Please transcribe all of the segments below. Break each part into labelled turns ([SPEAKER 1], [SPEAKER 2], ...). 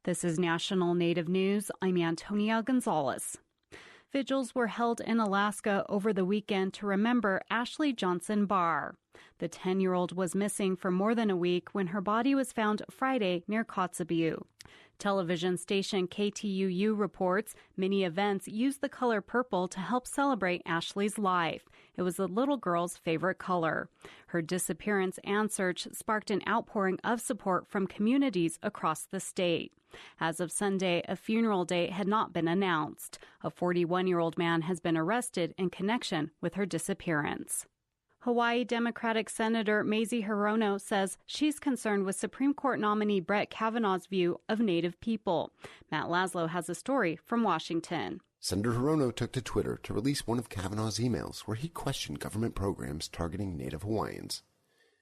[SPEAKER 1] This is National Native News. I'm Antonia Gonzalez. Vigils were held in Alaska over the weekend to remember Ashley Johnson Barr. The 10-year-old was missing for more than a week when her body was found Friday near Kotzebue. Television station KTUU reports many events used the color purple to help celebrate Ashley's life. It was the little girl's favorite color. Her disappearance and search sparked an outpouring of support from communities across the state. As of Sunday, a funeral date had not been announced. A 41-year-old man has been arrested in connection with her disappearance. Hawaii Democratic Senator Mazie Hirono says she's concerned with Supreme Court nominee Brett Kavanaugh's view of Native people. Matt Laszlo has a story from Washington.
[SPEAKER 2] Senator Hirono took to Twitter to release one of Kavanaugh's emails where he questioned government programs targeting Native Hawaiians.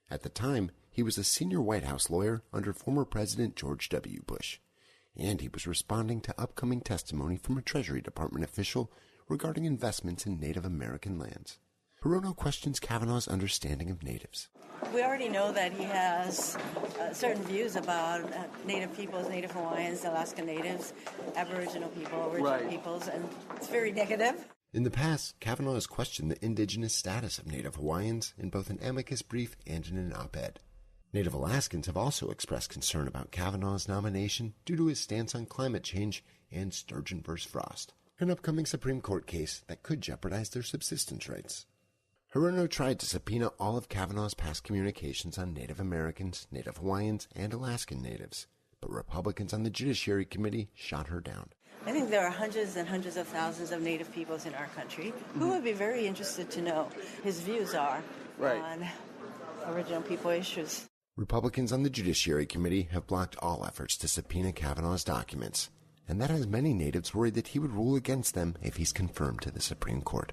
[SPEAKER 2] At the time, he was a senior White House lawyer under former President George W. Bush, and he was responding to upcoming testimony from a Treasury Department official regarding investments in Native American lands. Hirono questions Kavanaugh's understanding of natives.
[SPEAKER 3] We already know that he has certain views about Native peoples, Native Hawaiians, Alaska Natives, Aboriginal people, original peoples, and it's very negative.
[SPEAKER 2] In the past, Kavanaugh has questioned the indigenous status of Native Hawaiians in both an amicus brief and in an op-ed. Native Alaskans have also expressed concern about Kavanaugh's nomination due to his stance on climate change and Sturgeon v. Frost, an upcoming Supreme Court case that could jeopardize their subsistence rights. Hirono tried to subpoena all of Kavanaugh's past communications on Native Americans, Native Hawaiians, and Alaskan Natives, but Republicans on the Judiciary Committee shot her down.
[SPEAKER 3] I think there are hundreds and hundreds of thousands of Native peoples in our country who would be very interested to know his views are on original people issues.
[SPEAKER 2] Republicans on the Judiciary Committee have blocked all efforts to subpoena Kavanaugh's documents, and that has many natives worried that he would rule against them if he's confirmed to the Supreme Court.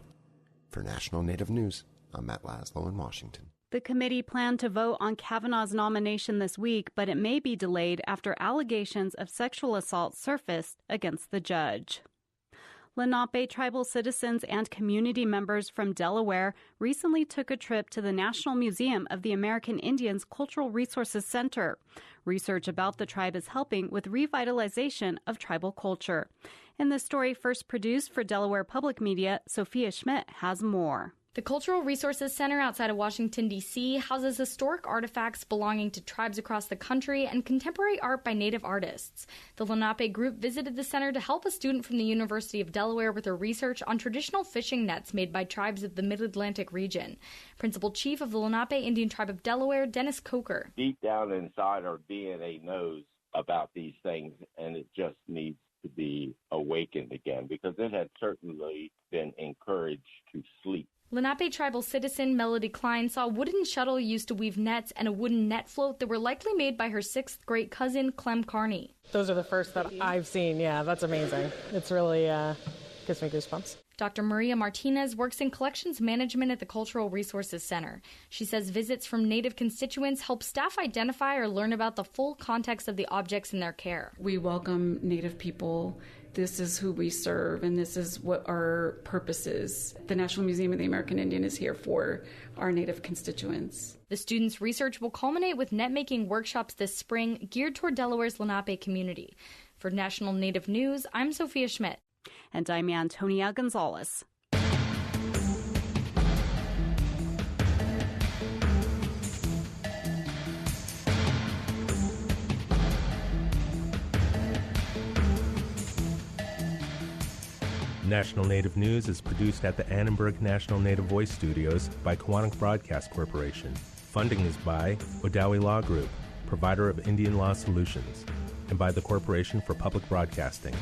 [SPEAKER 2] For National Native News, I'm Matt Laszlo in Washington.
[SPEAKER 1] The committee planned to vote on Kavanaugh's nomination this week, but it may be delayed after allegations of sexual assault surfaced against the judge. Lenape tribal citizens and community members from Delaware recently took a trip to the National Museum of the American Indians Cultural Resources Center. Research about the tribe is helping with revitalization of tribal culture. In the story first produced for Delaware Public Media, Sophia Schmidt has more.
[SPEAKER 4] The Cultural Resources Center outside of Washington, D.C. houses historic artifacts belonging to tribes across the country and contemporary art by Native artists. The Lenape group visited the center to help a student from the University of Delaware with her research on traditional fishing nets made by tribes of the Mid-Atlantic region. Principal Chief of the Lenape Indian Tribe of Delaware, Dennis Coker.
[SPEAKER 5] Deep down inside, our DNA knows about these things, and it just needs to be awakened again because it had certainly been encouraged to sleep.
[SPEAKER 4] Lenape tribal citizen Melody Klein saw a wooden shuttle used to weave nets and a wooden net float that were likely made by her 6th grade cousin, Clem Carney.
[SPEAKER 6] Those are the first that I've seen. Yeah, that's amazing. It's really gives me goosebumps.
[SPEAKER 4] Dr. Maria Martinez works in collections management at the Cultural Resources Center. She says visits from Native constituents help staff identify or learn about the full context of the objects in their care.
[SPEAKER 7] We welcome Native people. This is who we serve, and this is what our purpose is. The National Museum of the American Indian is here for our Native constituents.
[SPEAKER 4] The students' research will culminate with net-making workshops this spring geared toward Delaware's Lenape community. For National Native News, I'm Sophia Schmidt.
[SPEAKER 1] And I'm Antonia Gonzalez.
[SPEAKER 8] National Native News is produced at the Annenberg National Native Voice Studios by Kawanak Broadcast Corporation. Funding is by Odawi Law Group, provider of Indian law solutions, and by the Corporation for Public Broadcasting,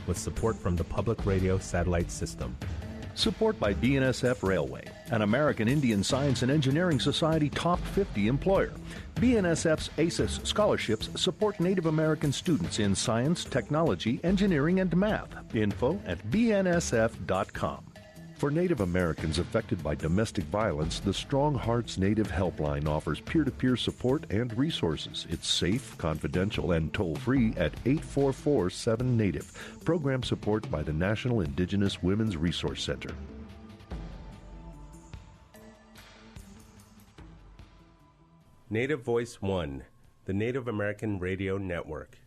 [SPEAKER 8] with support from the Public Radio Satellite System.
[SPEAKER 9] Support by BNSF Railway, an American Indian Science and Engineering Society Top 50 employer. BNSF's ACES scholarships support Native American students in science, technology, engineering, and math. Info at bnsf.com. For Native Americans affected by domestic violence, the Strong Hearts Native Helpline offers peer-to-peer support and resources. It's safe, confidential, and toll-free at 844-7-NATIVE. Program support by the National Indigenous Women's Resource Center.
[SPEAKER 8] Native Voice One, the Native American Radio Network.